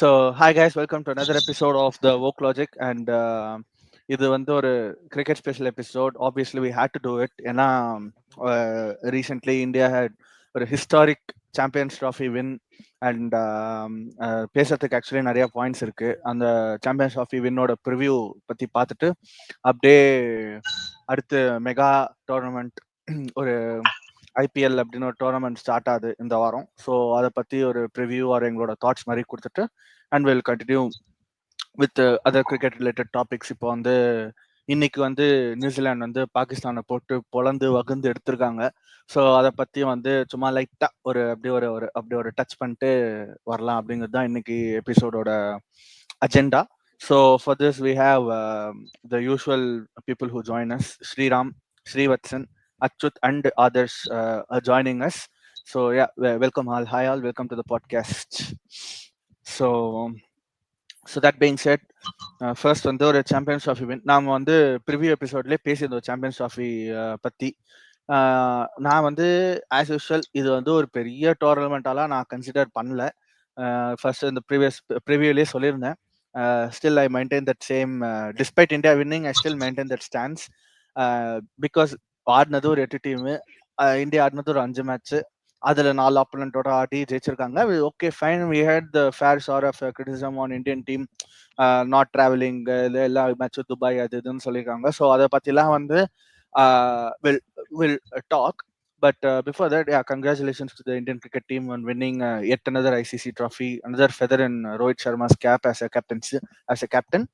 So, hi guys, welcome to another episode of the Woke Logic. And இது வந்து ஒரு cricket special episode. Obviously, we had to do it. ஏன்னா recently India had ஒரு historic Champions Trophy win. And பேசுறதுக்கு actually நிறைய points இருக்கு. அந்த champions trophy வின்னோட preview பத்தி பார்த்துட்டு அப்படியே அடுத்து மெகா டோர்னமெண்ட் ஒரு ஐபிஎல் அப்படின்னு ஒரு டோர்னமெண்ட் ஸ்டார்ட் ஆகுது இந்த வாரம். ஸோ அதை பத்தி ஒரு ப்ரிவ்யூ ஆர் எங்களோட தாட்ஸ் மாதிரி கொடுத்துட்டு and will continue with other cricket related topics. இப்போ வந்து இன்னைக்கு வந்து நியூசிலாந்து வந்து பாகிஸ்தானை போட்டு பொழந்து வகுந்து எடுத்திருக்காங்க. ஸோ அதை பத்தி வந்து சும்மா லைட்டா அப்படி ஒரு டச் பண்ணிட்டு வரலாம் அப்படிங்கிறது தான் இன்னைக்கு எபிசோடோட agenda. So for this we have the usual people who join us. Sriram, Srivatsan, Achuth and others joining us. So yeah, welcome all. Hi all, welcome to the podcast. So that being set, first வந்து ஒரு champions trophy win. நாம் வந்து preview எபிசோட்லேயே பேசியிருந்தோம் champions trophy பற்றி. நான் வந்து as usual இது வந்து ஒரு பெரிய டோர்னமெண்ட்டாலாம் நான் கன்சிடர் பண்ணல. ஃபர்ஸ்ட் இந்த ப்ரிவியூலேயே சொல்லியிருந்தேன். Still I maintain that same. Despite India winning, I still maintain that stands. Because ஆடினது ஒரு 8 டீமு, இந்தியா ஆடினது ஒரு 5 மேட்ச்சு, அதுல 4 ஆப்போனண்டோட ஆடி ஜெயிச்சிருக்காங்க. Okay fine, we had the fair share of criticism on Indian team not travelling, எல்லா மேட்சும் Dubai அது இதுன்னு சொல்லியிருக்காங்க. ஸோ அதை பற்றிலாம் வந்து will talk. But before that, yeah, congratulations to the Indian cricket team on winning yet another ICC trophy, another feather in Rohit Sharma's cap as a captain.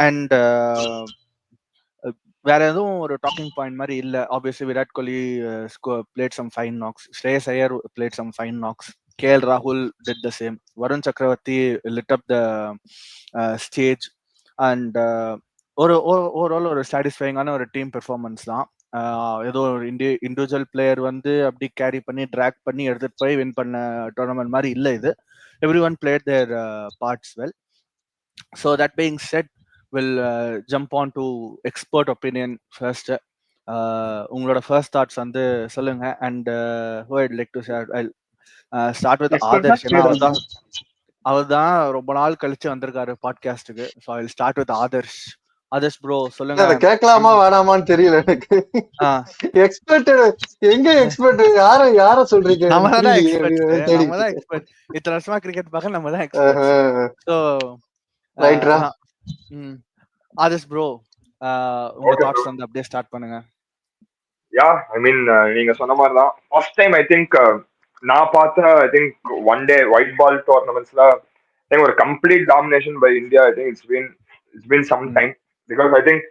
And வேற எதுவும் ஒரு டாக்கிங் பாயிண்ட் மாதிரி இல்லை. Obviously Virat Kohli played some fine knocks, Shreyas Iyer played some fine knocks, KL ராகுல் did the same, Varun Chakravarthy lit up the stage. And overall ஒரு சாட்டிஸ்ஃபைங்கான ஒரு team performance தான். ஏதோ ஒரு இண்டிவிஜுவல் பிளேயர் வந்து அப்படி கேரி பண்ணி ட்ராக் பண்ணி எடுத்துட்டு போய் வின் பண்ண டோர்னமெண்ட் மாதிரி இல்லை இது. Everyone played their parts well. So that being set, will jump on to expert opinion first. உங்களோட ஃபர்ஸ்ட் தாட்ஸ் வந்து சொல்லுங்க. And who I'd like to start with Adarsh. ஏன்னா அவர் தான் ரொம்ப நாள் கழிச்சு வந்திருக்காரு பாட்காஸ்டுக்கு. So I will start with Adarsh. Adarsh bro சொல்லுங்க. கேட்கலாமா வேணாமான்னு தெரியல எனக்கு. எக்ஸ்பர்ட் எங்க எக்ஸ்பர்ட்? யார சொல்றீங்க? நம்ம தான் எக்ஸ்பர்ட். இத்தனை வருஷமா கிரிக்கெட் பார்க்க நம்ம தான் எக்ஸ்பர்ட். ஸோ ரைட்ரா. ஆதர்ஷ் ப்ரோ, உங்க தாட்ஸ் வந்து அப்படியே ஸ்டார்ட் பண்ணுங்க. யா, ஐ மீன் நீங்க சொன்ன மாதிரி தான் ஃபர்ஸ்ட் டைம் ஐ திங்க் நான் பார்த்த I think one day white ball டோர்னமெண்ட்ஸ்ல ஒரு complete domination by India. I think it's been some time. Because I think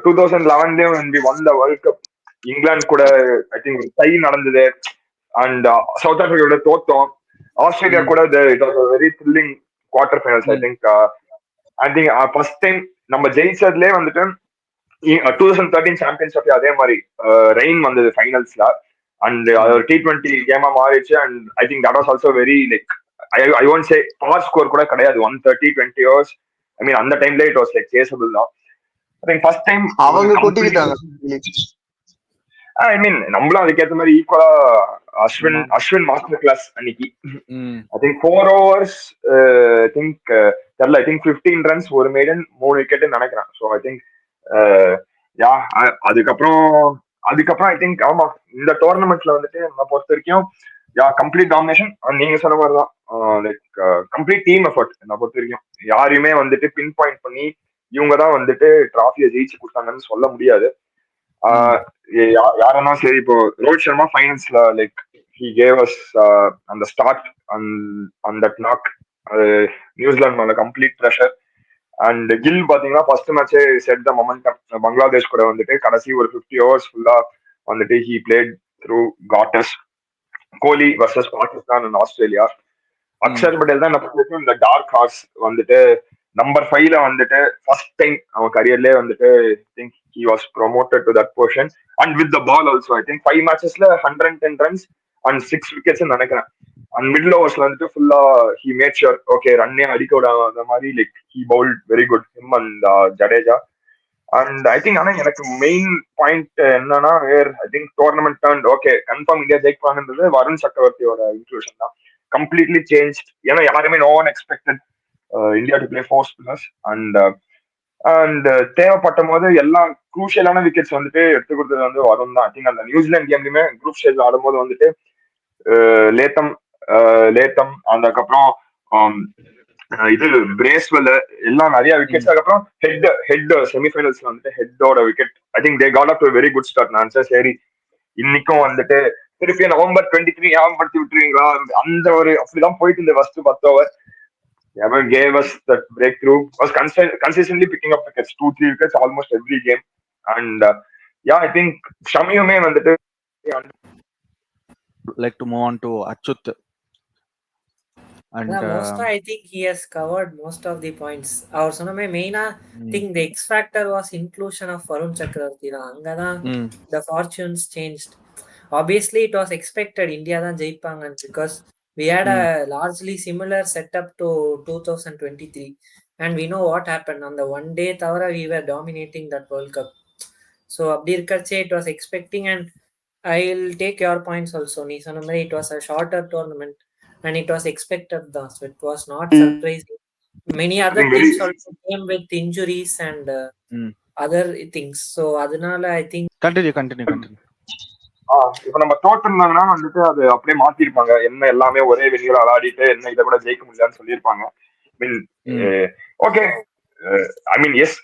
2011 when we won the World Cup, England கூட ஐ திங்க் டை நடந்தது. And South Africa தோத்தோம். Australia கூட it was very thrilling quarter finals. I think first time நம்ம ஜெயிச்சதுலேயே வந்துட்டு 2013 champions trophy அதே மாதிரி rain வந்தது ஃபைனல்ஸ்ல. அண்ட் அது ஒரு T20 கேமா மாறிடுச்சு. And I think that was also very like I won't say power score கூட கிடையாது, 130 20 ஓவர்ஸ். ஐ மீன் அந்த டைம்ல இட் வாஸ் லைக் சேசபிள் தான். ஐ திங்க் ஃபர்ஸ்ட் டைம் அவங்க கொட்டிக்கிட்டாங்க. ஐ மீன் நம்மளும் அதுக்கேற்ற மாதிரி ஈக்குவலா அஸ்வின் மாஸ்டர் கிளாஸ் அன்னைக்கு. I think 4 overs I think தெரியல, ஐ திங்க் 15 runs, ஒரு மேடன் 3 wicket நினைக்கிறேன். ஸோ ஐ திங்க் யா அதுக்கப்புறம் ஐ திங்க் ஆமா இந்த டோர்னமெண்ட்ல வந்துட்டு நான் பொறுத்த வரைக்கும் யா கம்ப்ளீட் டாமினேஷன். நீங்க சொன்ன மாதிரி தான் லைக் கம்ப்ளீட் டீம் எஃபர்ட். நான் பொறுத்த வரைக்கும் யாரையுமே வந்துட்டு பின் பாயிண்ட் பண்ணி இவங்க தான் வந்துட்டு டிராஃபியை ஜெயிச்சு கொடுத்தாங்கன்னு சொல்ல முடியாது. யாரெல்லாம் சரி, இப்போ ரோஹித் சர்மா ஃபைனல்ஸ்ல லைக் ஹி கேவ் அஸ் அந்த start and that knock, New Zealand மேல கம்ப்ளீட் ப்ரெஷர். அண்ட் கில் பாத்தீங்கன்னா ஃபர்ஸ்ட் மேட்சே செட் த மொமெண்டம். பங்களாதேஷ் கூட வந்துட்டு கடைசி ஒரு 50 overs ஃபுல்லா வந்துட்டு he played through guts. Kohli versus Pakistan and Australia. Akshar Patel தான் இந்த டார்க் ஹார்ஸ் வந்துட்டு நம்பர் 5ல வந்துட்டு ஃபர்ஸ்ட் டைம் அவன் கரியர்லயே வந்துட்டு think he was promoted to that portion. And with the ball also I think 5 matchesல 110 runs அண்ட் 6 wickets நினைக்கிறேன். அண்ட் மிடில் ஓவர்ஸ்ல வந்துட்டு ஃபுல்லா ஹி மேட் ஷூர் ஓகே ரன்னே அடிக்க விடாத மாதிரி like he bowled very good him and Jadeja. And I think ஆனா எனக்கு மெயின் பாயிண்ட் என்னன்னா where I think tournament turn okay confirm India ஜெயிப்பாங்கன்றது வருண் சக்கரவர்த்தியோட இன்க்ளூஷன் தான். Completely change. ஏன்னா யாருமே no one expected India to play 4 spinners and தேவைப்பட்ட போது எல்லா குரூஷியலான விக்கெட்ஸ் வந்துட்டு எடுத்து கொடுத்தது வந்து வருண் தான். ஐ திங்க் அந்த நியூசிலாந்து கேம்லயுமே குரூப் ஸ்டேஜ்ல ஆடும்போது வந்துட்டு லேத்தம் அதுக்கப்புறம் இது பிரேஸ்வெல் எல்லாம் நிறைய விக்கெட்ஸ். அதுக்கப்புறம் ஹெட் செமிஃபைனல்ஸ்ல வந்துட்டு ஹெட்டோட wicket. I think they got up to very good start. நான் சரி இன்னைக்கும் வந்துட்டு திருப்பி November 23 ஞாபகப்படுத்தி விட்டுருவீங்களா அந்த ஒரு அப்படிதான் போயிட்டு இந்த first 10 over. Ever gave us that breakthrough, was consistently picking up wickets, 2-3 wickets almost every game. And yeah, I think Shamiyume வந்துட்டு like to move on to Achyut. And I think he has covered most of the points. Our soname main thing the X factor was inclusion of Varun Chakravarti. Angada the fortunes changed. Obviously it was expected India தான் ஜெயிப்பாங்க because we had a largely similar setup to 2023 and we know what happened on the one day thavara we were dominating that World Cup. So abdi irkache it was expecting, and I'll take your points also. Nee sonamari it was a shorter tournament and it was expected though, so it was not surprising. Many other teams also came with injuries and other things, so adanal I think continue. இப்ப நம்ம தோற்றிருந்தாங்கன்னா வந்துட்டு அது அப்படியே மாத்திருப்பாங்க. என்ன எல்லாமே ஒரே வெளியில விளையாடிட்டு என்ன இதை கூட ஜெயிக்க முடியலன்னு சொல்லியிருப்பாங்க. Mean okay, I mean as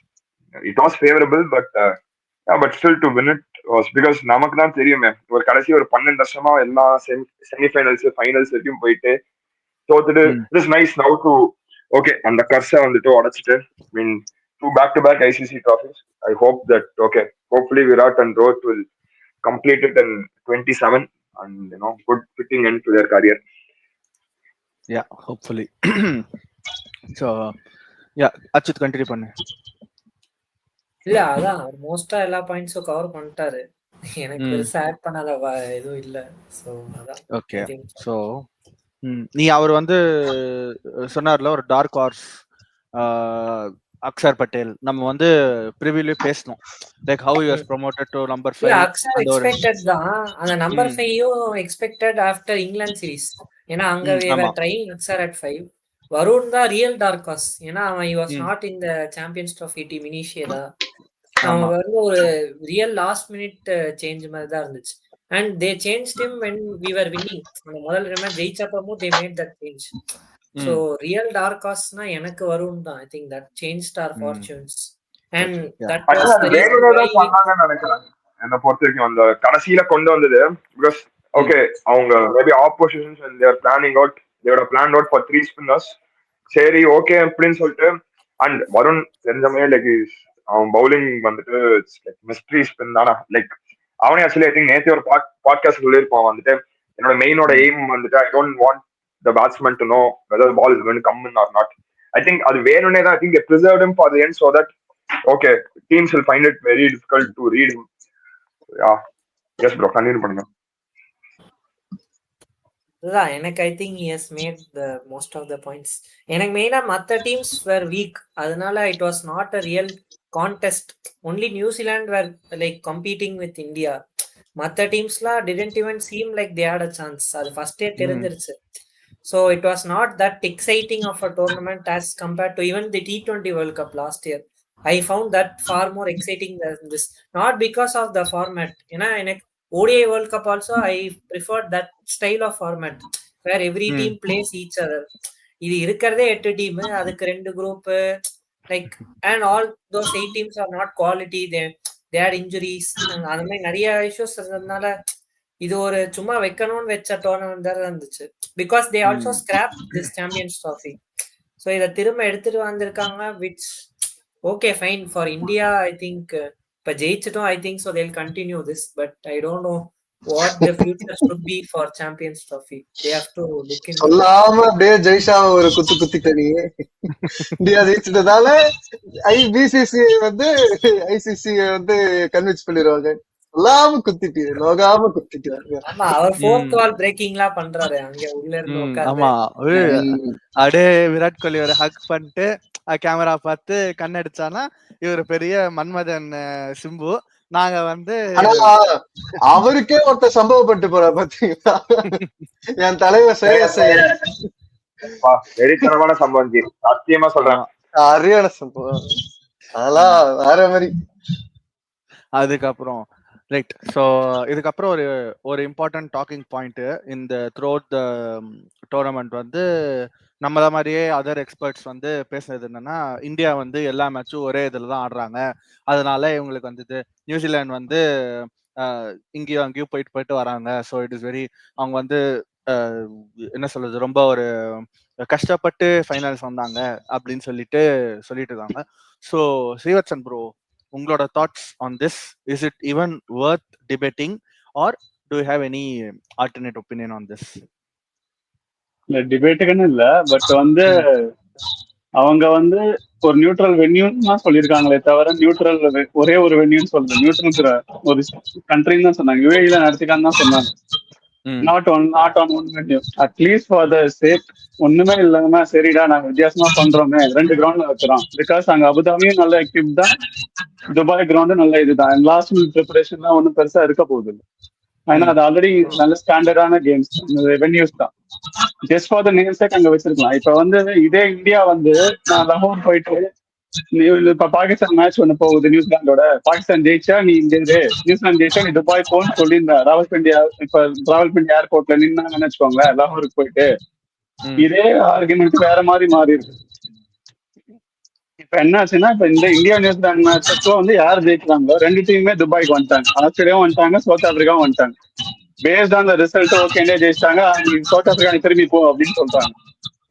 it was favourable, but still to win it was because நமக்கு தான் தெரியுமே ஒரு கடைசி ஒரு 12 வருஷமா எல்லா செமிஃபைனல்ஸ் ஃபைனல்ஸ் வரைக்கும் போயிட்டு தோத்துட்டு it is nice now to okay அந்த கர்ஸை வந்துட்டு உடைச்சிட்டு மீன் 2 back-to-back ICC trophies. I hope that okay hopefully Virat and Rohit will complete it in 27 and good fitting end to their career. Yeah, hopefully. So yeah, Achyut continue பண்ணு. இல்ல அதான் மோஸ்டா எல்லா பாயிண்ட்ஸும் cover பண்ணிட்டாரு. எனக்கு பெருசா ஆட் பண்ணாத எதுவும் இல்ல. சோ அதான் ஓகே. சோ நீ அவர் வந்து சொன்னார்ல ஒரு டார்க் ஹார்ஸ் அக்ஷர் பட்டேல், நம்ம வந்து ப்ரிவியூல பேசணும் like how he was promoted to number 5. Akshar expected தான். அந்த நம்பர் 5யும் எக்ஸ்பெக்டட் ஆஃப்டர் இங்கிலாந்து சீரிஸ். ஏன்னா அங்க we were trying Axar at 5. Varun தான் ரியல் டார்க் ஹார்ஸ். ஏன்னா அவன் he was not in the Champions Trophy team initially. அவன் வந்து ஒரு ரியல் லாஸ்ட் மினிட் சேஞ்ச் மாதிரி தான் இருந்துச்சு. and they changed him when we were winning. அந்த முதல் match ஜெயிச்சப்பவும் they made that change. So real dark horse na எனக்கு வருண் தான். I think that changed our fortunes and that was the reason why பண்ணாங்கன்னு நினைக்கிறேன். என்ன பொறுத்த வரைக்கும் அந்த கடைசியில கொண்டு வந்தது because okay அவங்க maybe oppositions and they are planning out, they would have planned out for 3 spinners. சரி ஓகே அப்படின்னு சொல்லிட்டு அண்ட் வருண் தெரிஞ்சமே லைக் அவன் பவுலிங் வந்துட்டு லைக் மிஸ்ட்ரி ஸ்பின் தானா. லைக் அவனே ஆக்சுவலி ஐ திங்க் நேற்று ஒரு பாட்காஸ்ட் சொல்லியிருப்பான் வந்துட்டு என்னோட மெயினோட எய்ம் வந்துட்டு I don't want the batsman to know whether the ball is going to come in or not. I think அது வேணும்னே தான். I think they preserved him for the end so that okay teams will find it very difficult to read him. Yeah, yes bro, continue பண்ணுங்க. அதான் எனக்கு I think he has made the most of the points. எனக்கு மெயினா மற்ற teams were weak, அதனால it was not a real contest. Only New Zealand were like competing with India. மற்ற டீம்ஸ்லாம் didn't even seem like they had a chance. அது ஃபர்ஸ்டே தெரிஞ்சிருச்சு. So it was not that exciting of a tournament as compared to even the T20 World Cup last year. I found that far more exciting than this. Not because of the format. In ODI World Cup also I preferred that style of format where every team plays each other. இது இருக்கிறதே 8 team, அதுக்கு 2 group like and all those 8 teams are not quality. They had injuries அந்த மாதிரி நிறைய issues இருந்ததுனால இது ஒரு சும்மா வைக்கணும்னு வச்ச டோர்னமெண்ட் தான் இருந்துச்சு. Because they also scrap this champions trophy. So இதை திரும்ப எடுத்துட்டு வந்திருக்காங்க, which okay fine for India. I think இப்போ ஜெயிச்சிட்டோம். I think so they'll continue this, but I don't know what the future should be for Champions Trophy. They have to look into சொல்லாம அப்படியே ஜெய்ஷா ஒரு குத்திட்ட நீ இந்தியா ஜெயிச்சிட்டதால ஐபிசிசி வந்து ICC வந்து convince பண்ணிடுவாங்க. சொல்லாம குத்திட்டு நோகாம குத்திட்டு. ஆமா, அவர் ஃபோர்த் வால் பிரேக்கிங்லாம் பண்றாரு அங்க உள்ள இருந்து உட்கார்ந்து. ஆமா, அப்படியே விராட் கோலி ஒரு ஹக் பண்ணிட்டு கேமரா பார்த்து கண்ணடிச்சானா இவர் பெரிய மன்மதன் சிம்பு நாங்க வந்து ஆனா அவருக்கே ஒருத்தர் சம்பவப்பட்டு போற பாத்தீங்களா, என் தலைவர் சேயசையர். வெறித்தனமான சம்பவம் ஜி, சத்தியமா சொல்றேன். சரியான சம்பவம், அதெல்லாம் வேற மாதிரி. அதுக்கப்புறம் ரைட். ஸோ இதுக்கப்புறம் ஒரு இம்பார்ட்டன்ட் டாக்கிங் பாயிண்ட் இந்த த்ரூ அவுட் த டோர்னமெண்ட் வந்து நம்மள மாதிரியே அதர் எக்ஸ்பர்ட்ஸ் வந்து பேசுறது என்னன்னா, இந்தியா வந்து எல்லா மேட்சும் ஒரே இதில் தான் ஆடுறாங்க, அதனால இவங்களுக்கு வந்து நியூசிலாந்து வந்து இங்கேயும் அங்கேயும் போயிட்டு போயிட்டு வராங்க. ஸோ இட் இஸ் வெரி, அவங்க வந்து என்ன சொல்றது, ரொம்ப ஒரு கஷ்டப்பட்டு ஃபைனல்ஸ் வந்தாங்க அப்படின்னு சொல்லிட்டு இருக்காங்க. ஸோ ஸ்ரீவத்சன் ப்ரோ, உங்களோட thoughts on this, is it even worth debating or do you have any alternate opinion on this? இல்ல டிபேட்டுக்குன்னு இல்ல, பட் வந்து அவங்க வந்து ஒரு நியூட்ரல் வென்யூன்னு தான் சொல்லியிருக்காங்களே தவிர நியூட்ரல் ஒரே ஒரு வென்யூன்னு சொல்றது, நியூட்ரல் ஒரு கண்ட்ரின்னு தான் சொன்னாங்க. யுஏஇல நடத்திக்கான்னு தான் சொன்னாங்க. Not on one venue, at least for the sake. ஒண்ணுமே இல்லாம சரிடா நாங்க வித்தியாசமா பண்றோமே, 2 கிரவுண்ட்ல வைக்கிறோம். பிகாஸ் அங்க அபுதாபியும் நல்ல எக்யூப் தான், துபாய் கிரவுண்டும் நல்ல இதுதான். லாஸ்ட் மினிட் ப்ரிப்பரேஷன்லாம் ஒன்றும் பெருசா இருக்க போகுது இல்லை. ஏன்னா அது ஆல்ரெடி நல்ல ஸ்டாண்டர்டான கேம்ஸ் வென்யூஸ் தான். Just for the name sake அங்க வச்சிருக்கலாம். இப்ப வந்து இதே இந்தியா வந்து நான் லாகூர் போயிட்டு இப்ப பாகிஸ்தான் மேட்ச் ஒண்ணு போகுது நியூசிலாண்டோட, பாகிஸ்தான் ஜெயிச்சா நீ இங்க இரு, நியூசிலாந்து ஜெயிச்சா நீ துபாய் போன்னு சொல்லியிருந்தேன். ராவல்பிண்டி ஏர்போர்ட்ல நின்னாங்கன்னு வச்சுக்கோங்களேன் லாகூருக்கு போயிட்டு, இதே ஆர்குமெண்ட் வேற மாதிரி மாறி இருக்கு. இப்ப என்ன ஆச்சுன்னா, இப்ப இந்த இந்தியா நியூசிலாந்து மேட்சோ வந்து யார் ஜெயிக்கிறாங்களோ 2 டீமுமே துபாய்க்கு வந்துட்டாங்க. ஆஸ்திரேலியாவும் வந்துட்டாங்க, சவுத் ஆப்பிரிக்காவும் வந்துட்டாங்க. Based on the result okay India ஜெயிச்சிட்டாங்க, சவுத் ஆப்பிரிக்கா நீ திரும்பி போ அப்படின்னு சொல்றாங்க.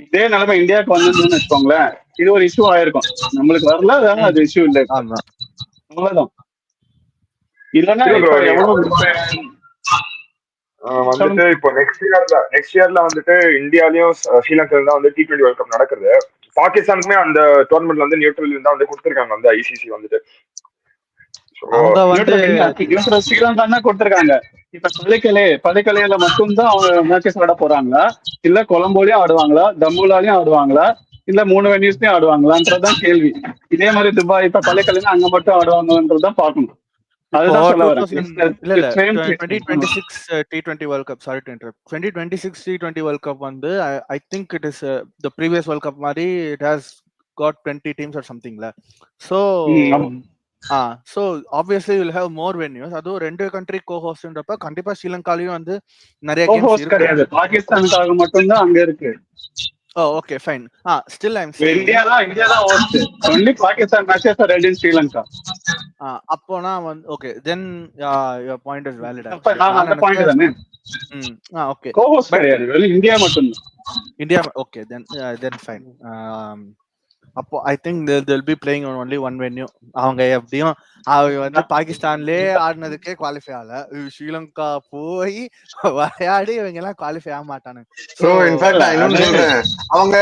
இதே நிலைமை இந்தியாவுக்கு வந்ததுன்னு வச்சுக்கோங்களேன், இது ஒரு இஷ்யூ ஆயிருக்கும். நம்மளுக்கு வரல, அதாவது அது இஷ்யூ இல்லை, அவ்வளவுதான். இல்லன்னா வந்துட்டு இப்போ நெக்ஸ்ட் இயர்ல வந்துட்டு இந்தியாலயும் ஸ்ரீலங்கா தான் வந்து T20 வேர்ல்ட் கப் நடக்குது. பாகிஸ்தானுக்குமே அந்த டோர்னமெண்ட்ல வந்து நியூட்ரல் தான் வந்து கொடுத்திருக்காங்க வந்து ஐசிசி வந்துட்டு. ஸ்ரீலங்கா தான் கொடுத்திருக்காங்க. இப்ப பள்ளிக்கலையில மட்டும்தான் அவங்க மேட்சஸ் ஆட போறாங்களா, இல்ல கொலம்போலயும் ஆடுவாங்களா, தம்பூலாலையும் ஆடுவாங்களா, இல்ல 3 வென்யூஸ்லயும் ஆடுவாங்களான்றதுதான் கேள்வி. இதே மாதிரி துபாய் இப்ப பள்ளிக்கலையில அங்க மட்டும் ஆடுவாங்கன்றதான் பாக்கணும். அதுதான் சொல்ல வரேன். 2026 T20 world cup, sorry to interrupt, 2026 T20 world cup வந்து I think it is the previous world cup மாதிரி it has got 20 teams or சம்திங்ல. So obviously you'll have more venues. அதுவும் 2 கண்ட்ரி கோ-ஹோஸ்ட்ன்றப்ப கண்டிப்பா ஸ்ரீலங்காலயும் வந்து நிறைய கேம்ஸ் இருக்கு. கிடையாது, பாகிஸ்தானுக்காக மட்டும் தான் அங்க இருக்கு. Okay, fine. Still I'm saying India தான் host. Only Pakistan matches are held in Sri Lanka. அப்போனா வந்து okay, then your point is valid. நான் அந்த பாயிண்ட் தானே. Okay. Co-host கிடையாது, வெறும் இந்தியா மட்டும் தான். India, okay, then fine. அப்போ I think they'll be playing on only one venue. அவங்க எப்படியும் அவங்க வந்து பாகிஸ்தான்லயே ஆடினதுக்கே குவாலிஃபை ஆகல, ஸ்ரீலங்கா போய் விளையாடி இவங்க எல்லாம் குவாலிஃபை ஆக மாட்டானுங்க. ஸோ இன்ஃபேக்ட் நான் இன்னொன்னு சொல்றேன், அவங்க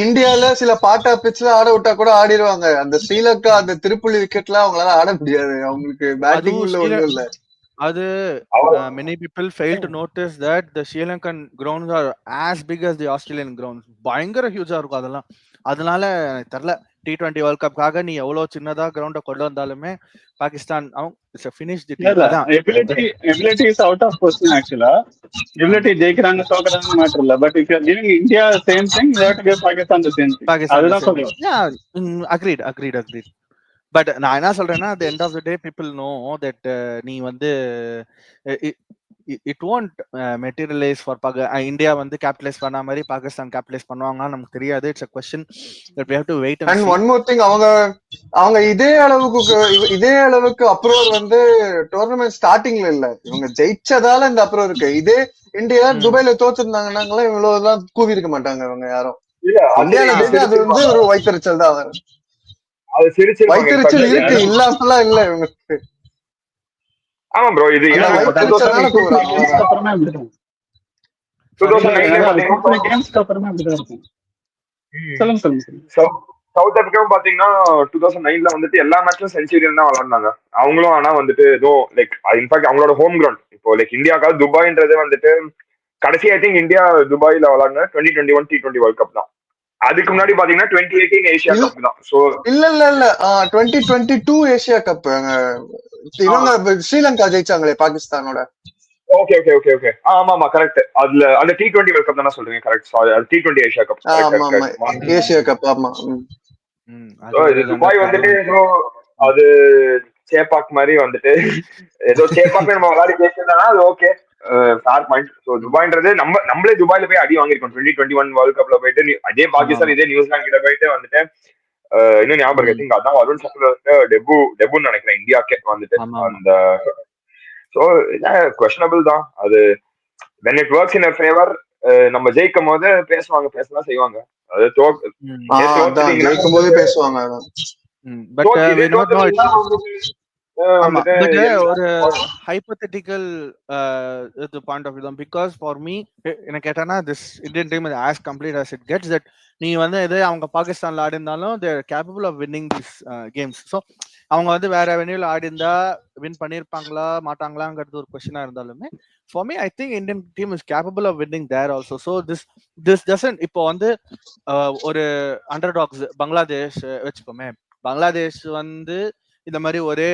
இந்தியால சில பாட்டா பிச்ல ஆட விட்டா கூட ஆடிடுவாங்க. அந்த ஸ்ரீலங்கா அந்த திருப்புள்ளி விக்கெட்ல அவங்களால ஆட முடியாது, அவங்களுக்கு பேட்டிங் உள்ள ஒண்ணும் இல்ல. அது many people fail to notice that the Sri Lankan grounds are as big as the Australian grounds. பயங்கர ஹியூஜா இருக்கும் அதெல்லாம். அதனால தெரியல, T20 வேர்ல்ட் கப்காக நீ எவ்வளவு சின்னதா கிரவுண்ட கொண்டு வந்தாலுமே Pakistan ability is out of question. Actually ability ஜெயிக்கறாங்க தோக்கறாங்க மேட்டர் இல்ல, but if you are giving India same thing, you have to give Pakistan the same thing. அதுதான் சொல்றேன். agreed. பட் நான் என்ன சொல்றேன்னா, at the end of the day people know that நீ வந்து it won't materialize for India வந்து capitalise பண்ண மாதிரி பாகிஸ்தான் கேபிட்டலைஸ் பண்ணுவாங்கன்னு நமக்கு தெரியாது. It's a question that we have to wait and see. one more thing, அவங்க இதே அளவுக்கு அப்ரோர் வந்து டோர்னமெண்ட் ஸ்டார்டிங்ல இல்ல, இவங்க ஜெயிச்சதால இந்த அப்ரோர் இருக்கு. இதே இந்தியா துபாயில தோத்துருந்தாங்கன்னா இவ்வளவுதான் கூவி இருக்க மாட்டாங்க இவங்க யாரும். இந்தியால அது வந்து ஒரு வைத்தறிச்சல் தான் வரும். வைத்தறிச்சல் இருக்கு, இல்லாமலாம் இல்ல இவங்களுக்கு. ஆமா ப்ரோ, இது சவுத் ஆப்பிரிக்காவும் பாத்தீங்கன்னா 2009ல வந்துட்டு எல்லா மேட்சும் செஞ்சுரியன் தான் விளையாடுனாங்க அவங்களும். ஆனா வந்துட்டு ஏதோ லைக் இன்ஃபேக்ட் அவங்களோட ஹோம் கிரவுண்ட் இப்போ லைக் இந்தியாவுக்காக துபாய்ன்றது வந்துட்டு கடைசி ஐ திங்க் இந்தியா துபாயில விளையாடுன 2021 T20 வேர்ல்ட் கப் தான். அதுக்கு முன்னாடி பாத்தீங்கன்னா 2018 ஏசியா கப் தான். சோ இல்ல 2022 ஏசியா கப் இவங்க ஸ்ரீலங்கா ஜெயிச்சாங்களே பாகிஸ்தானோட. ஓகே ஓகே ஓகே ஓகே ஆமா கரெக்ட். அதுல அந்த T20 வேர்ல்ட் கப் தானே சொல்றீங்க? கரெக்ட். சாரி, அது T20 ஏசியா கப். ஆமா ஏசியா கப். ஆமா. இது துபாய் வந்துட்டு ஏதோ அது சேப்பாக் மாதிரி வந்துட்டு ஏதோ சேப்பாக் நம்ம விளையாடி பேசியிருந்தாங்கன்னா அது ஓகே, ஃபேர் பாயிண்ட். ஸோ துபாய்ன்றது நம்மளே துபாயில போய் அடி வாங்கிருக்கோம் 2021 வேர்ல்ட் கப்ல போயிட்டு. அதே பாகிஸ்தான் இதே நியூசிலாந்து கிட்ட போயிட்டு வந்துட்டு இன்னும் ஞாபகம் இருக்கு. அதான் வருண் சக்கரவர்த்தி டெபுன்னு நினைக்கிறேன் இந்தியாக்கே வந்துட்டு அந்த. ஸோ கொஸ்டினபிள் தான் அது. when it works in a favor, நம்ம ஜெயிக்கும் போது பேசலாம் செய்வாங்க. அது ஜெயிக்கும் போது பேசுவாங்க. ஒரு ஹைபோதெட்டிக்கல் பாயிண்ட் ஆஃப் வியூ தான். பிகாஸ் ஃபார் மீ என்ன கேட்டானா this Indian team is as complete as it gets. that நீ வந்து எது அவங்க பாகிஸ்தான்ல ஆடி இருந்தாலும் they are capable of winning these games. So அவங்க வந்து வேற வென்யூல ஆடி இருந்தா வின் பண்ணிருப்பாங்களா மாட்டாங்களாங்கிறது ஒரு கொஸ்டினா இருந்தாலுமே for me I think Indian team is capable of winning there also. So this doesn't இப்போ வந்து ஒரு அண்டர்டாக்ஸ் பங்களாதேஷ் வச்சுக்கோமே. பங்களாதேஷ் வந்து இந்த மாதிரி ஒரே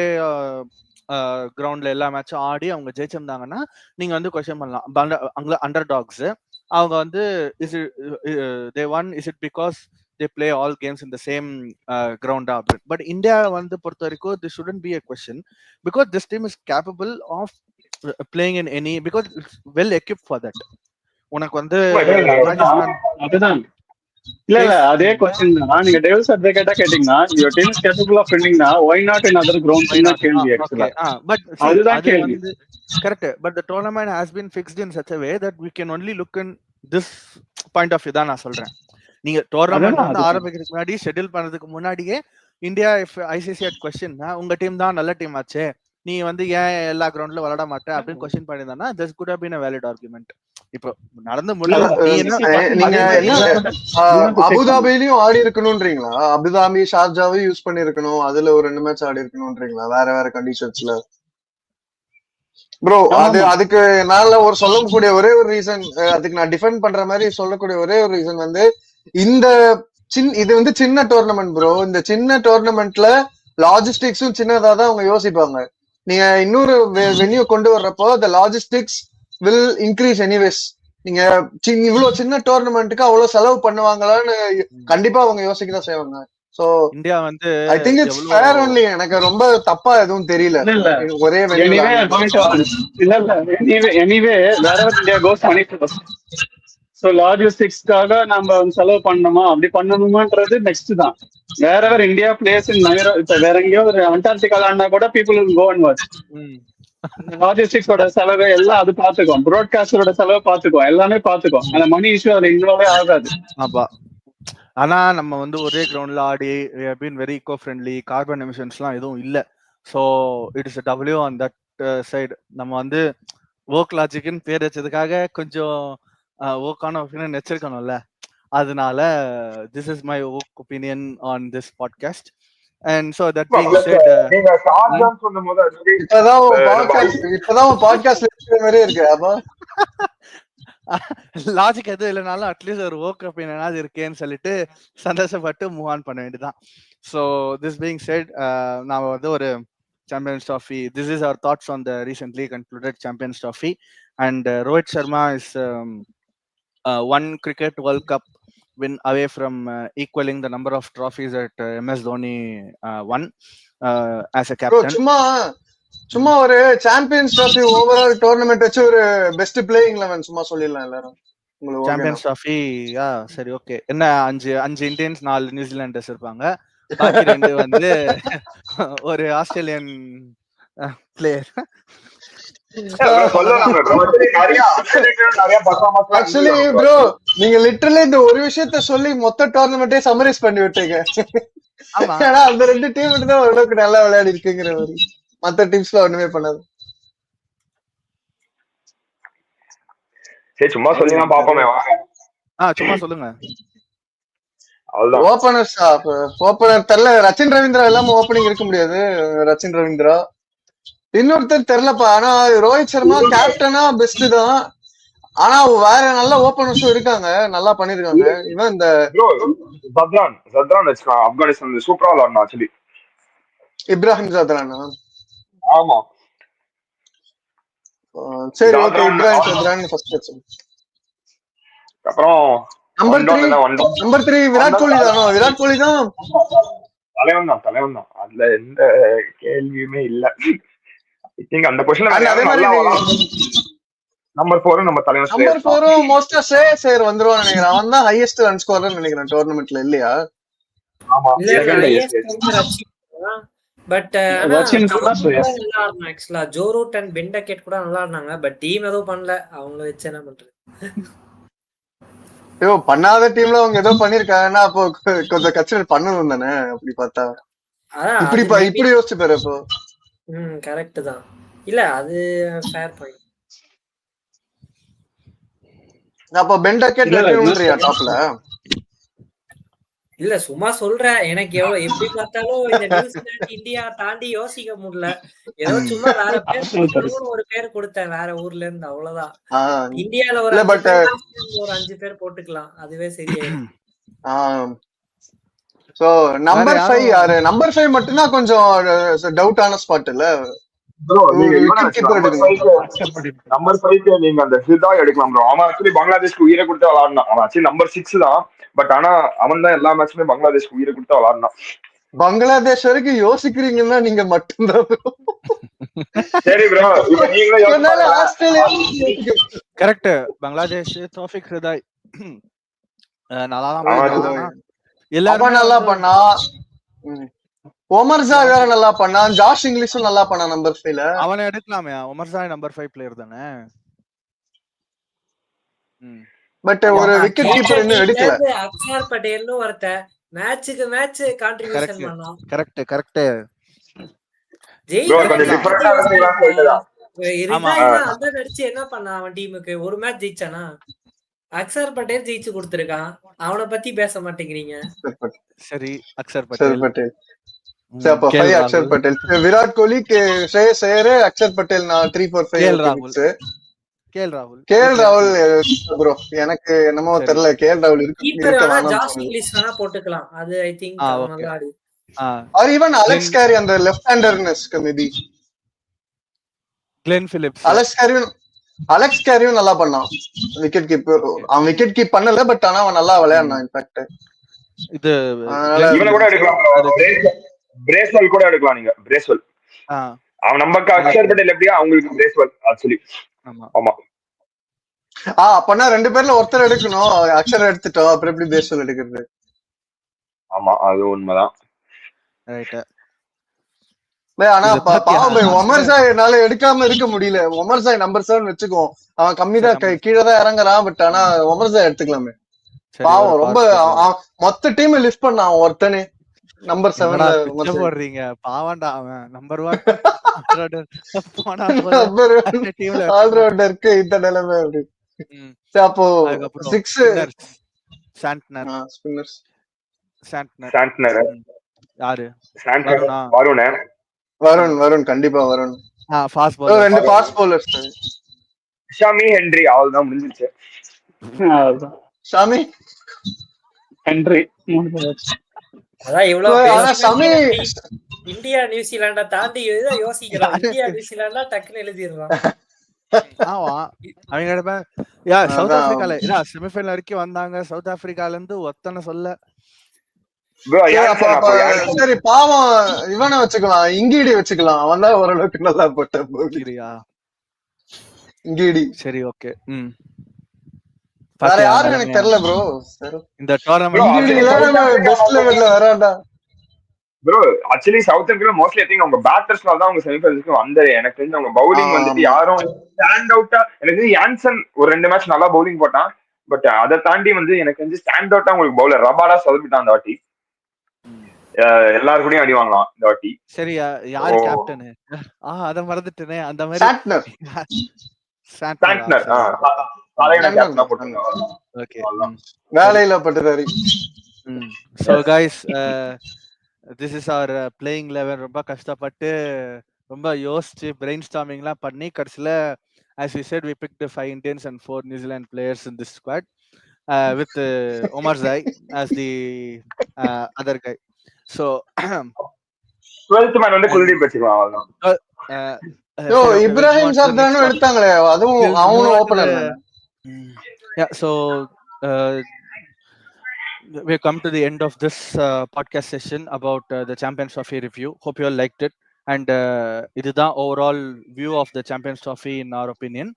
கிரவுண்ட்ல எல்லா மேட்சும் ஆடி அவங்க ஜெயிச்சிருந்தாங்கன்னா நீங்க வந்து கொஸ்டின் பண்ணலாம். அண்டர்டாக்ஸ் அவங்க வந்து they won, is it because they play all games in the same ground? But India வந்து பொறுத்த வரைக்கும் this shouldn't be a question because this team is capable of playing in any, because it's well equipped for that. உனக்கு வந்து அதுதான் இல்ல அதே question தான். நீங்க டெவில்ஸ் அட்வொகேட்டா கேட்டிங்கனா your team is capable of winning now, why not in other grounds? என்ன கேள்வி actually. But அதுதான் கேள்வி. Correct, but the tournament has been fixed in such a way that we can only look in this point of view தான் நான் சொல்றேன். நீங்க tournament வந்து ஆரம்பிக்கிறதுக்கு முன்னாடி ஷெட்யூல் பண்றதுக்கு முன்னாடியே India if ICC had question உங்க டீம் தான் நல்ல டீம் ஆச்சே, நீ வந்து ஏன் எல்லா கிரவுண்ட்ல விளையாட மாட்டே அப்படின்னு question பண்ணியிருந்தானா this could have been a valid argument. இப்போ நடந்து அபுதாபிலையும் ஆடி இருக்கணும்ன்றீங்களா? அபுதாபி ஷார்ஜாவையும் யூஸ் பண்ணி இருக்கணும், அதுல ஒரு 2 மேட்ச் ஆடி இருக்கணும்ன்றீங்களா வேற கண்டிஷன்ஸ்ல? ப்ரோ அதுக்கு என்னால ஒரு சொல்லக்கூடிய ஒரே ஒரு ரீசன், அதுக்கு நான் டிஃபெண்ட் பண்ற மாதிரி சொல்லக்கூடிய ஒரே ஒரு ரீசன் வந்து இது வந்து சின்ன டோர்னமெண்ட் ப்ரோ. இந்த சின்ன டோர்னமெண்ட்ல லாஜிஸ்டிக்ஸும் சின்னதா தான் அவங்க யோசிப்பாங்க. நீங்க இன்னொரு வென்யூ கொண்டு வர்றப்போ the logistics will increase anyways. நீங்க இவ்வளவு சின்ன டோர்னமெண்ட்டுக்கு அவ்வளவு செலவு பண்ணுவாங்களான்னு கண்டிப்பா அவங்க யோசிக்க தான் செய்வாங்க. சோ இந்தியா வந்து I think it's fair only. எனக்கு ரொம்ப தப்பா எதுவும் தெரியல. ஒரே anyway wherever India goes money flows. So லாஜிஸ்டிக்ஸ்க்காக நம்ம செலவு பண்ணணுமா அப்படி பண்ணணுமான்றது நெக்ஸ்ட் தான். wherever India plays in வேற எங்கேயோ ஒரு அண்டார்டிகால ஆனா கூட people will go and watch. லாஜிஸ்டிக்ஸோட செலவு எல்லாம் அது பாத்துக்கும், ப்ராட்காஸ்டரோட செலவு பாத்துக்கும், எல்லாமே பாத்துக்கும். அந்த மணி இஷ்யூ அதுல இன்வால்வே ஆகாது. ஆனா நம்ம வந்து ஒரே கிரவுண்ட்ல ஆடி வெரி eco friendly, கார்பன் எமிஷன்ஸ்லாம் எதுவும் இல்ல. So it is W on that side. நம்ம வந்து ஒர்க் லாஜிக்னு பேர் வச்சதுக்காக கொஞ்சம் ஒர்க்கான ஒப்பீனியன் வச்சிருக்கணும்ல. அதனால this is my work opinion on this podcast. And so that being said, நீங்க ஷார்ஜான் சொன்னபோது இப்பதான் பாட்காஸ்ட்ல இருக்கிற மாதிரியே இருக்கு. அப்ப லாஜிக் எதுவும் இல்லைனாலும் அட்லீஸ்ட் ஒரு ஒர்க் ஒப்பீனியனாவது இருக்கேன்னு சொல்லிட்டு சந்தோஷப்பட்டு மூவ் ஆன் பண்ண வேண்டியதுதான். ஸோ திஸ் பீயிங் செட், நாம வந்து ஒரு Champions Trophy, this is our thoughts on the recently concluded Champions Trophy. And Rohit Sharma is one cricket World Cup win away from equaling the number of trophies that MS Dhoni won as a captain. சும்மா ஒரு champions trophy overall tournament வச்சு ஒரு best playing 11 சும்மா சொல்லிடலாம் எல்லாரும். Champions trophy சரி okay. என்ன 5 Indians 4 New Zealanders இருப்பாங்க, பாக்கி 2 வந்து ஒரு ஆஸ்திரேலியன் பிளேயர். ஆக்சுவலி ப்ரோ நீங்க லிட்டரலி இந்த ஒரு விஷயத்த சொல்லி மொத்த டோர்னமெண்ட்டே சம்மரைஸ் பண்ணி விட்டீங்க. ஏன்னா அந்த 2 டீம் தான் ஓரளவுக்கு நல்லா விளையாடி இருக்குங்கிற மாதிரி, மத்த டீம்ஸ்ல ஒண்ணுமே பண்ணாது. சரி சும்மா சொல்லுங்க பாப்போமே. சும்மா சொல்லுங்க. ஓபனர் தெரியல. ரச்சின் ரவீந்திரா இல்லாம ஓபனிங் இருக்க முடியாது. ரச்சின் ரவீந்திரா இன்னொருத்தர் தெரியலப்பா. ஆனா ரோஹித் சர்மா கேப்டனா பெஸ்ட் தான். ஆனா வேற நல்ல ஓபனர்ஸும் இருக்காங்க, நல்லா பண்ணிருக்காங்க. இவன் இந்த ஜத்ரான் ஆப்கானிஸ்தான் சூப்பரா விளையாடுனா ஆக்சுவலி. இப்ராஹிம் ஜத்ரானா ஆமா சரி ஓகே, ஜார்டான் இப்ராஹிம் ஃபர்ஸ்ட் வச்சு. அப்புறம் நம்பர் 3 நம்பர் 3 விராட் கோலி தானோ? விராட் கோலி தான் தலைவன் தான் அதுல எந்த கேள்வியுமே இல்ல. ஐ திங்க் அந்த பொசிஷன்ல வேற அதே யாரும் மாதிரி நல்லா நம்பர் 4 நம்ம தலைவன் நம்பர் ஸ்ரேயஸ் தான். 4 மோஸ்டா ஸ்ரேயஸ் ஐயர் வந்துருவான்னு நினைக்கிறேன். அவன் தான் ஹையஸ்ட் ரன் ஸ்கோரர் நினைக்கிறேன் டோர்னமெண்ட்ல, இல்லையா? ஆமா இல்ல second highest. highest வந்து ரச்சின் தான். பட் ஆனா ரச்சின் ஜோ தான் ரூட் ஸ்ரேயஸ். தான் நல்லா ஆடினாங்க ஆக்சுவலா. ஜோ ரூட் அண்ட் பெண்டகெட் கூட நல்லா ஆடினாங்க. பட் டீம் எதுவும் பண்ணல, அவங்கள வச்சு என்ன பண்றது. ஐயோ, பண்ணாத டீம்ல அவங்க ஏதோ பண்ணிருக்காங்கன்னா அப்போ கொஞ்சம் கன்சிடர் பண்ணணும் தானே. அப்படி பார்த்தா அதான் இப்படி அது மேபி. இப்படி யோசிச்சு பாரு. இப்போ கரெக்ட் தான். இல்ல அது ஃபேர் பாயிண்ட். அப்போ பெண்டகெட் இல்ல, வைக்கணும்ன்றியா டாப்ல? இல்ல சும்மா சொல்றேன். எனக்கு எப்படி பார்த்தாலும் இந்த நியூசிலாந்து இந்தியா தாண்டி யோசிக்க முடியல. ஏதோ சும்மா வேற பேர் கொடுக்கணும்னு ஒரு பேர் கொடுத்தேன் வேற ஊர்ல இருந்து, அவ்வளவுதான். இந்தியால ஒரு இல்ல 5 பட் பேர், ஒரு 5 பேர் போட்டுக்கலாம், அதுவே சரியாயிடும். சோ நம்பர் வேற 5 யாரும் யாரு? நம்பர் 5 மட்டும்தான் கொஞ்சம் டவுட்டான ஸ்பாட் இல்ல. Bro, நீங்க ஒரு இவனை விக்கெட் கீப்பர் எடுக்கணும். நம்பர் 5 நீங்க அந்த ஹிதா எடுக்கலாம் ப்ரோ. அவன் ஆக்சுவலி பங்களாதேஷ்க்கு உயிரை கொடுத்து விளாடினான். அவன் ஆக்சுவலி நம்பர் 6 தான். பட் ஆனா அவன் தான் எல்லா மேட்சுமே பங்களாதேஷ்க்கு உயிரை கொடுத்து விளாடினான். பங்களாதேஷ் வரைக்கும் யோசிக்கிறீங்கன்னா நீங்க மட்டும்தான் bro. சரி ப்ரோ, இப்ப நீங்களும் யோசிச்சு என்னால பாருங்க. Australia correct. பங்களாதேஷ் தௌஃபிக் ஹிதாய் நல்லா தான் ஆமா, பண்ணான். அவன் எல்லாருமே நல்லா வந்து பண்ணா. ஒமர் ஜா வேற நல்லா பண்ணா. ஜாஷ் இங்கிலீஷும் நல்லா பண்ணா நம்பர் 5ல. அவனை எடுக்கலாமே. ஒமர் ஜாய் நம்பர் 5 பிளேயர் தானே. பட் ஒரு விக்கெட் கீப்பர் இன்னும் எடுக்கல. அக்ஷர் பட்டேல்னு ஒருத்தன் மேட்சுக்கு மேட்ச் கான்ட்ரிபியூஷன் பண்ணான். கரெக்ட். Bro, கொஞ்சம் different ஆ இருந்தீங்களான்னு சொல்லிட்டுதான். அந்த நடிச்சு என்ன பண்ணா அவன் டீமுக்கு? ஒரு மேட்ச் ஜெயிச்சானா? அக்ஷர் பட்டேல் ஜெயிச்சு கொடுத்திருக்கான். அவனை பத்தி பேச மாட்டேங்கிறீங்க. சரி, அக்ஷர் பட்டேல். பட்டேல். சரி, அப்ப 5 அக்ஷர் பட்டேல். விராட் கோலி, ஸ்ரேயஸ் ஐயர், அக்ஷர் பட்டேல். நான் 3 4 5 கேஎல் ராகுல் ப்ரோ. எனக்கு என்னமோ தெரியல. கேஎல் ராகுல் இருக்கு. ஜாஷ் இங்கிலீஷ் வேணா போட்டுக்கலாம். அது ஐ திங்க் நல்லா ஆடி. ஆர் ஈவன் அலெக்ஸ் கேரி அந்த லெஃப்ட் ஹேண்டர்னஸ்க்கு மேபி. Glenn Phillips. அலெக்ஸ் கேரியும் நல்லா பண்ணான் விக்கெட் கீப்பர். அவன் விக்கெட் கீப் பண்ணல, பட் ஆனா அவன் நல்லா விளையாடுனான். இன்ஃபேக்ட் இது இவனை கூட எடுக்கலாம். பிரேஸ்வெல் கூட எடுக்கலாம் நீங்க. பிரேஸ்வெல் அவன் நமக்கு அக்ஷர் பட்டேல் எப்படியா அவங்களுக்கு பிரேஸ்வெல் ஆக்சுவலி. ஆமா. அப்பனா 2 பேர்ல ஒருத்தர் எடுக்கணும். அக்ஷர் எடுத்துட்டோம், அப்புறம் எப்படி பிரேஸ்வெல் எடுக்கிறது? ஆமா, அது உண்மைதான். ரைட். ஆனா பாவம் ஒமர் சாய் என்னால எடுக்காம இருக்க முடியல. ஒமர் சாய் நம்பர் 7 வச்சுக்கோ. அவன் கம்மிதான், கீழே தான் இறங்குறான். பட் ஆனா ஒமர் சாய் எடுத்துக்கலாமே. பாவம் ரொம்ப மொத்த டீம் லிஃப்ட் பண்ணான் ஒருத்தனே. நம்பர் 7 போடுறீங்க. பாவண்டா அவன் நம்பர் 1 ஆல்ரவுண்டருக்கு இந்த நிலைமை அப்படி. அப்போ 6 சாண்ட்னர் யாரு? வருண் கண்டிப்பா Varun. Fast bowler. 2 fast bowlers. Shami Henry அவ்வளவுதான் முடிஞ்சிச்சு. ஷமி ஹென்றி அதான் இவ்வளவு இந்தியா நியூசிலாண்ட தாண்டி யோசிக்கலாம். இந்தியா நியூசிலாண்டா டக்குன்னு எழுதிடுறான். ஆமா, அவங்க சவுத் ஆப்பிரிக்கால செமிஃபைனல் வரைக்கும் வந்தாங்க. சவுத் ஆப்பிரிக்கால இருந்து ஒத்தனை சொல்ல. சரி, பாவம் இவனை வச்சுக்கலாம், இங்கீடி வச்சுக்கலாம். அவன் தான் ஓரளவுக்கு நல்லா போட்டான். இங்கீடி. சரி, ஓகே. வேற யாரும் எனக்கு தெரியல ப்ரோ. இந்த டோர்னமெண்ட் பெஸ்ட் லெவல்ல வரான்டா bro. Actually South Africa mostly I think அவங்க பேட்டர்ஸ்னால தான் அவங்க செமிஃபைனலுக்கு வந்தாரு. எனக்கு தெரிஞ்சு அவங்க பவுலிங் வந்துட்டு யாரும் ஸ்டாண்ட் அவுட்டா. எனக்கு யான்சன் ஒரு 2 மேட்ச் நல்லா பவுலிங் போட்டான். பட் அதை தாண்டி வந்து எனக்கு வந்து ஸ்டாண்ட் அவுட்டா உங்களுக்கு பவுலர் ரபாடா சொதப்பிட்டான் அந்த வாட்டி. எல்லாரும் கூடயும் அடி வாங்கலாம் இந்த வாட்டி. சரி, யாரு கேப்டன்? அத மறந்துட்டேனே. அந்த மாதிரி சாண்ட்னர் வேலையில பட்டதாரி. So guys, this is our playing 11. ரொம்ப கஷ்டப்பட்டு ரொம்ப யோசிச்சு பிரெயின் ஸ்டார்மிங்லாம் பண்ணி கடைசியில as we said we picked 5 Indians and 4 New Zealand players in this squad with Omar Zai as the other guy. So 12th man வந்து குல்தீப் வச்சுக்கலாம். யோ say, okay, we'll move Ibrahim on to the next சாப்தானும் topic. எடுத்தாங்களே, அதுவும் We'll move அவனும் on to opener the தானே. yeah. So we've come to the end of this podcast session about the Champions Trophy review. Hope you all liked it. And இதுதான் overall view of the Champions Trophy in our opinion.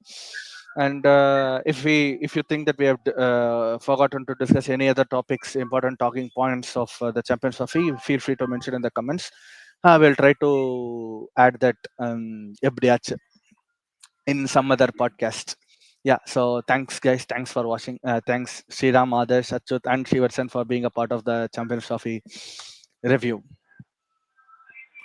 And if you think that we have forgotten to discuss any other topics, important talking points of the Champions Trophy, feel free to mention in the comments. We'll try to add that எப்படியாச்சு in some other podcast. Yeah, so thanks guys, thanks for watching. Thanks Sriram, Adarsh, Achut and Shivarsan for being a part of the Champions Trophy review.